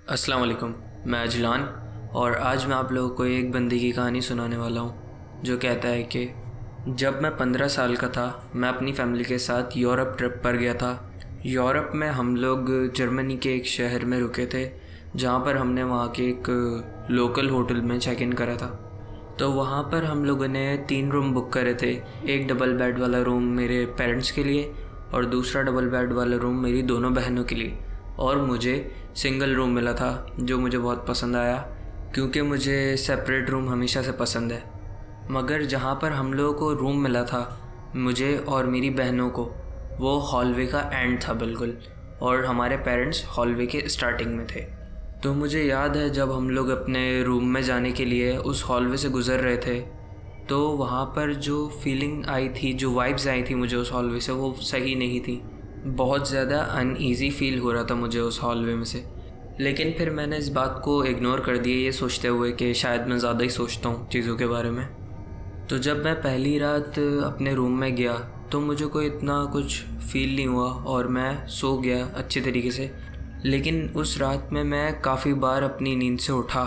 अस्सलाम वालेकुम। मैं अजलान और आज मैं आप लोगों को एक बंदे की कहानी सुनाने वाला हूँ जो कहता है कि जब मैं 15 साल का था मैं अपनी फ़ैमिली के साथ यूरोप ट्रिप पर गया था। यूरोप में हम लोग जर्मनी के एक शहर में रुके थे जहाँ पर हमने वहाँ के एक लोकल होटल में चेक इन करा था। तो वहाँ पर हम लोगों ने 3 रूम बुक करे थे। एक डबल बेड वाला रूम मेरे पेरेंट्स के लिए और दूसरा डबल बेड वाला रूम मेरी दोनों बहनों के लिए, और मुझे सिंगल रूम मिला था जो मुझे बहुत पसंद आया क्योंकि मुझे सेपरेट रूम हमेशा से पसंद है। मगर जहाँ पर हम लोगों को रूम मिला था मुझे और मेरी बहनों को, वो हॉलवे का एंड था बिल्कुल, और हमारे पेरेंट्स हॉलवे के स्टार्टिंग में थे। तो मुझे याद है जब हम लोग अपने रूम में जाने के लिए उस हॉलवे से गुज़र रहे थे तो वहाँ पर जो फीलिंग आई थी, जो वाइब्स आई थी मुझे उस हॉलवे से, वो सही नहीं थी। बहुत ज़्यादा अनईज़ी फ़ील हो रहा था मुझे उस हॉलवे में से। लेकिन फिर मैंने इस बात को इग्नोर कर दिया ये सोचते हुए कि शायद मैं ज़्यादा ही सोचता हूँ चीज़ों के बारे में। तो जब मैं पहली रात अपने रूम में गया तो मुझे कोई इतना कुछ फ़ील नहीं हुआ और मैं सो गया अच्छे तरीके से। लेकिन उस रात में मैं काफ़ी बार अपनी नींद से उठा,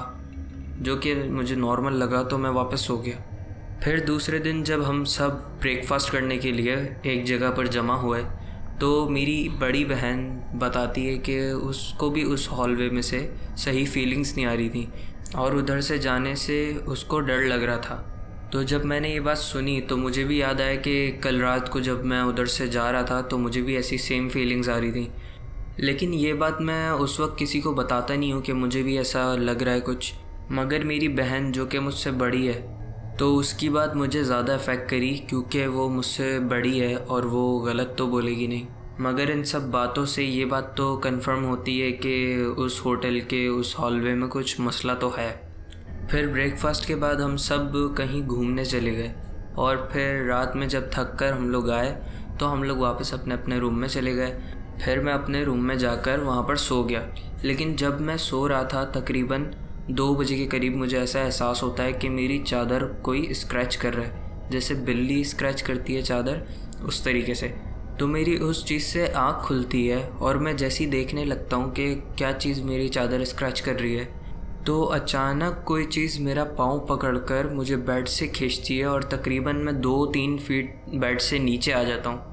जो कि मुझे नॉर्मल लगा, तो मैं वापस सो गया। फिर दूसरे दिन जब हम सब ब्रेकफास्ट करने के लिए एक जगह पर जमा हुए तो मेरी बड़ी बहन बताती है कि उसको भी उस हॉलवे में से सही फीलिंग्स नहीं आ रही थी और उधर से जाने से उसको डर लग रहा था। तो जब मैंने ये बात सुनी तो मुझे भी याद आया कि कल रात को जब मैं उधर से जा रहा था तो मुझे भी ऐसी सेम फीलिंग्स आ रही थी। लेकिन ये बात मैं उस वक्त किसी को बताता नहीं हूँ कि मुझे भी ऐसा लग रहा है कुछ। मगर मेरी बहन जो कि मुझसे बड़ी है तो उसकी बात मुझे ज़्यादा इफ़ेक्ट करी क्योंकि वो मुझसे बड़ी है और वो गलत तो बोलेगी नहीं। मगर इन सब बातों से ये बात तो कंफर्म होती है कि उस होटल के उस हॉलवे में कुछ मसला तो है। फिर ब्रेकफास्ट के बाद हम सब कहीं घूमने चले गए और फिर रात में जब थक कर हम लोग आए तो हम लोग वापस अपने अपने रूम में चले गए। फिर मैं अपने रूम में जाकर वहाँ पर सो गया। लेकिन जब मैं सो रहा था तकरीबन 2 बजे के करीब मुझे ऐसा एहसास होता है कि मेरी चादर कोई स्क्रैच कर रहा है, जैसे बिल्ली स्क्रैच करती है चादर, उस तरीके से। तो मेरी उस चीज़ से आँख खुलती है और मैं जैसे ही देखने लगता हूँ कि क्या चीज़ मेरी चादर स्क्रैच कर रही है, तो अचानक कोई चीज़ मेरा पाँव पकड़कर मुझे बेड से खींचती है और तकरीबन मैं 2-3 फीट बेड से नीचे आ जाता हूँ।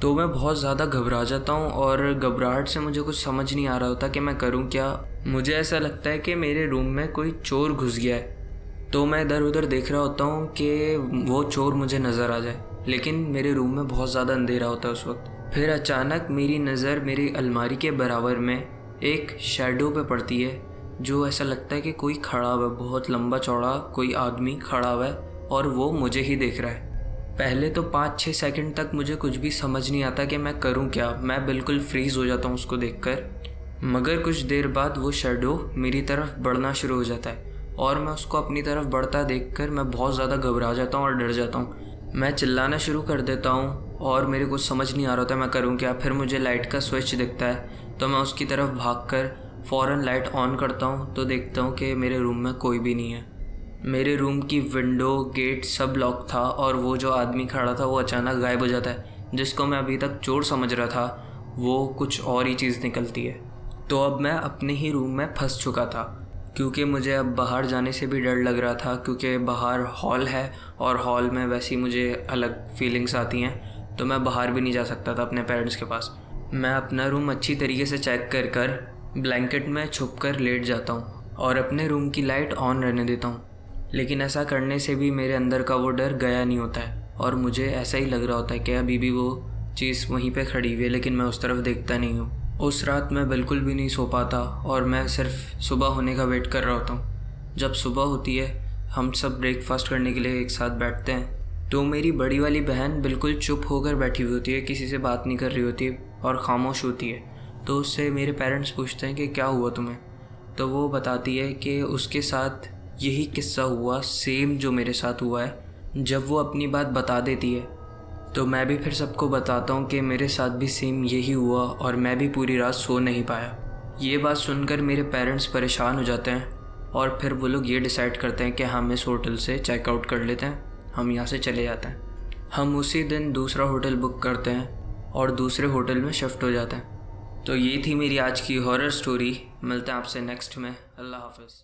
तो मैं बहुत ज़्यादा घबरा जाता हूँ और घबराहट से मुझे कुछ समझ नहीं आ रहा होता कि मैं करूँ क्या। मुझे ऐसा लगता है कि मेरे रूम में कोई चोर घुस गया है। तो मैं इधर उधर देख रहा होता हूँ कि वो चोर मुझे नज़र आ जाए, लेकिन मेरे रूम में बहुत ज़्यादा अंधेरा होता है उस वक्त। फिर अचानक मेरी नज़र मेरी अलमारी के बराबर में एक शैडो पे पड़ती है, जो ऐसा लगता है कि कोई खड़ा हुआ है, बहुत लंबा चौड़ा कोई आदमी खड़ा हुआ है और वो मुझे ही देख रहा है। पहले तो 5-6 सेकंड तक मुझे कुछ भी समझ नहीं आता कि मैं करूं क्या। मैं बिल्कुल फ्रीज़ हो जाता हूं उसको देखकर। मगर कुछ देर बाद वो शैडो मेरी तरफ बढ़ना शुरू हो जाता है और मैं उसको अपनी तरफ बढ़ता देखकर मैं बहुत ज़्यादा घबरा जाता हूं और डर जाता हूं। मैं चिल्लाना शुरू कर देता हूं और मेरे को समझ नहीं आ रहा होता मैं करूं क्या। फिर मुझे लाइट का स्विच दिखता है तो मैं उसकी तरफ भागकर फ़ौरन लाइट ऑन करता हूं तो देखता हूं कि मेरे रूम में कोई भी नहीं है। मेरे रूम की विंडो, गेट सब लॉक था और वो जो आदमी खड़ा था वो अचानक गायब हो जाता है। जिसको मैं अभी तक चोर समझ रहा था वो कुछ और ही चीज़ निकलती है। तो अब मैं अपने ही रूम में फंस चुका था क्योंकि मुझे अब बाहर जाने से भी डर लग रहा था क्योंकि बाहर हॉल है और हॉल में वैसी मुझे अलग फीलिंग्स आती हैं, तो मैं बाहर भी नहीं जा सकता था अपने पेरेंट्स के पास। मैं अपना रूम अच्छी तरीके से चेक कर ब्लैंकेट में छुप कर लेट जाता हूँ और अपने रूम की लाइट ऑन रहने देता हूँ। लेकिन ऐसा करने से भी मेरे अंदर का वो डर गया नहीं होता है और मुझे ऐसा ही लग रहा होता है कि अभी भी वो चीज़ वहीं पे खड़ी हुई है, लेकिन मैं उस तरफ देखता नहीं हूँ। उस रात मैं बिल्कुल भी नहीं सो पाता और मैं सिर्फ सुबह होने का वेट कर रहा होता हूँ। जब सुबह होती है हम सब ब्रेकफास्ट करने के लिए एक साथ बैठते हैं तो मेरी बड़ी वाली बहन बिल्कुल चुप होकर बैठी हुई होती है, किसी से बात नहीं कर रही होती और खामोश होती है। तो उससे मेरे पेरेंट्स पूछते हैं कि क्या हुआ तुम्हें, तो वो बताती है कि उसके साथ यही किस्सा हुआ सेम जो मेरे साथ हुआ है। जब वो अपनी बात बता देती है तो मैं भी फिर सबको बताता हूँ कि मेरे साथ भी सेम यही हुआ और मैं भी पूरी रात सो नहीं पाया। ये बात सुनकर मेरे पेरेंट्स परेशान हो जाते हैं और फिर वो लोग ये डिसाइड करते हैं कि हम इस होटल से चेकआउट कर लेते हैं, हम यहाँ से चले जाते हैं। हम उसी दिन दूसरा होटल बुक करते हैं और दूसरे होटल में शिफ्ट हो जाते हैं। तो ये थी मेरी आज की हॉरर स्टोरी। मिलते हैं आपसे नेक्स्ट में। अल्लाह हाफ़िज़।